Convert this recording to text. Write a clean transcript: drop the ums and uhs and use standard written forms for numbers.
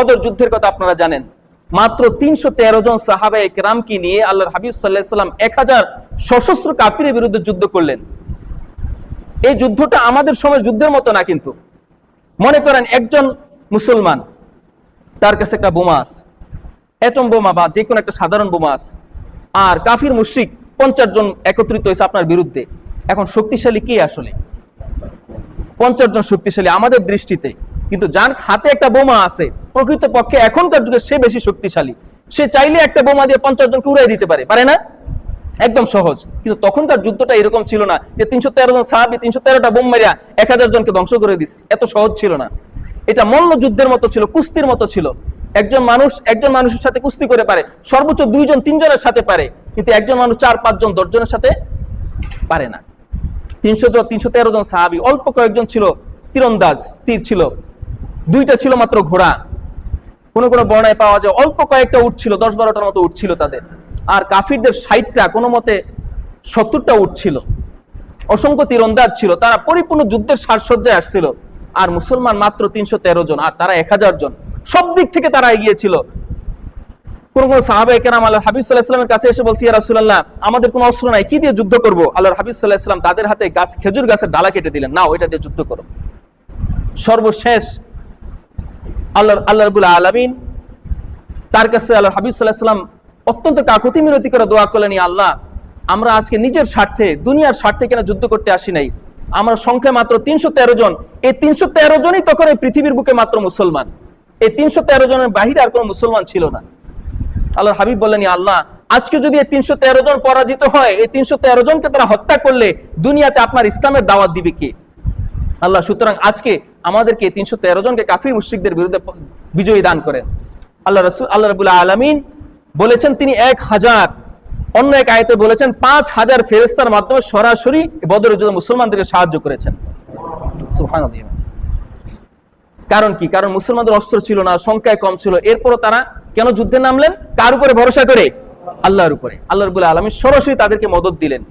বদর যুদ্ধের কথা আপনারা জানেন। মাত্র 313 জন সাহাবায়ে কেরামকে নিয়ে আল্লাহর হাবিব সাল্লাল্লাহু আলাইহি সাল্লাম 1000 সশস্ত্র কাফিরের বিরুদ্ধে যুদ্ধ করলেন। এই যুদ্ধটা আমাদের সময়ের যুদ্ধের মতো না। কিন্তু মনে করেন একজন মুসলমান, তার কাছে একটা বোমা আছে, অ্যাটম বোমা বা যে কোনো একটা সাধারণ বোমা আছে, আর কাফির মুশরিক 50 জন একত্রিত হয়েছে আপনার বিরুদ্ধে। এখন শক্তিশালী কে? আসলে 50 জন শক্তিশালী আমাদের দৃষ্টিতে, কিন্তু যার হাতে একটা বোমা আছে প্রকৃতপক্ষে এখনকার যুগে সে বেশি শক্তিশালী। সে চাইলে একটা বোমা দিয়ে 50 জনকে উড়াই দিতে পারে, পারে না? একদম সহজ। কিন্তু তখনকার যুদ্ধটা এরকম ছিল না যে 313 জন সাহাবী 313টা বোম মারিয়া 1000 জনকে ধ্বংস করে দিচ্ছে। এত সহজ ছিল না। এটা মল্ল যুদ্ধের মতো ছিল, কুস্তির মতো ছিল। একজন মানুষের সাথে কুস্তি করে পারে, সর্বোচ্চ 2 জন 3 জনের সাথে পারে, কিন্তু একজন মানুষ 4 5 জন 10 জনের সাথে পারে না। 313 জন সাহাবী, অল্প কয়েকজন ছিল তীরন্দাজ, তীর ছিল, 2টা ছিল মাত্র ঘোড়া। কোন কোন বর্ণায় পাওয়া যায় অল্প কয়েকটা উট ছিল, 10-12টার মতো উট ছিল তাদের। আর কাফিরদের 60টা, কোনো মতে 70টা উট ছিল। অসংখ্য তীরন্দাজ ছিল, তারা পরিপূর্ণ যুদ্ধের সাজসজ্জায় আসছিল। আর মুসলমান মাত্র 313 জন, আর তারা 1000 জন। সব দিক থেকে তারা এগিয়ে ছিল। কোন কোন সাহাবায়ে কেরাম আল্লাহর হাবিব সাল্লাল্লাহু আলাইহি ওয়াসাল্লামের কাছে এসে বলছে, ইয়া রাসূলুল্লাহ, আমাদের কোনো অস্ত্র নাই, কি দিয়ে যুদ্ধ করব? আল্লাহর হাবিব সাল্লাল্লাহু আলাইহি ওয়াসাল্লাম তাদের হাতে খেজুর গাছের ডালা কেটে দিলেন, নাও এটা দিয়ে যুদ্ধ করো। সর্বশেষ আল্লাহ রাব্বুল আলামিন তার কাছে আল্লাহর হাবিব সাল্লাল্লাহু আলাইহি ওয়াসাল্লাম অত্যন্ত কাকুতি মিনতি করে দোয়া করলেন, ইয়া আল্লাহ, আমরা আজকে নিজের স্বার্থে, দুনিয়ার স্বার্থে কেন যুদ্ধ করতে আসি নাই। আমরা সংখ্যা মাত্র 313 জন। এই 313 জনই তখন এই পৃথিবীর বুকে মাত্র মুসলমান। এই 313 জনের বাহিরে আর কোনো মুসলমান ছিল না। আল্লাহর হাবিব বললেন, ইয়া আল্লাহ, আজকে যদি এই 313 জন পরাজিত হয়, এই 313 জনকে তারা হত্যা করলে দুনিয়াতে আপনার ইসলামের দাওয়াত দিবে কে? আল্লাহ সুতরাং আজকে আমাদেরকে 313 জনকে কাফির মুশরিকদের বিরুদ্ধে বিজয়ী দান করেন। আল্লাহ রাব্বুল আলামিন বলেছেন তিনি 1000, অন্য এক আয়াতে বলেছেন 5000 ফেরেশতার মাধ্যমে সরাসরি বদরের যুদ্ধে মুসলমানদেরকে সাহায্য করেছেন। সুবহানাল্লাহ। কারণ কি? কারণ মুসলমানদের অস্ত্র ছিল না, সংখ্যায় কম ছিল। এরপরও তারা কেন যুদ্ধে নামলেন? কার উপরে ভরসা করে? আল্লাহর উপরে। আল্লাহ রাব্বুল আলামিন সরাসরি তাদেরকে মদদ দিলেন।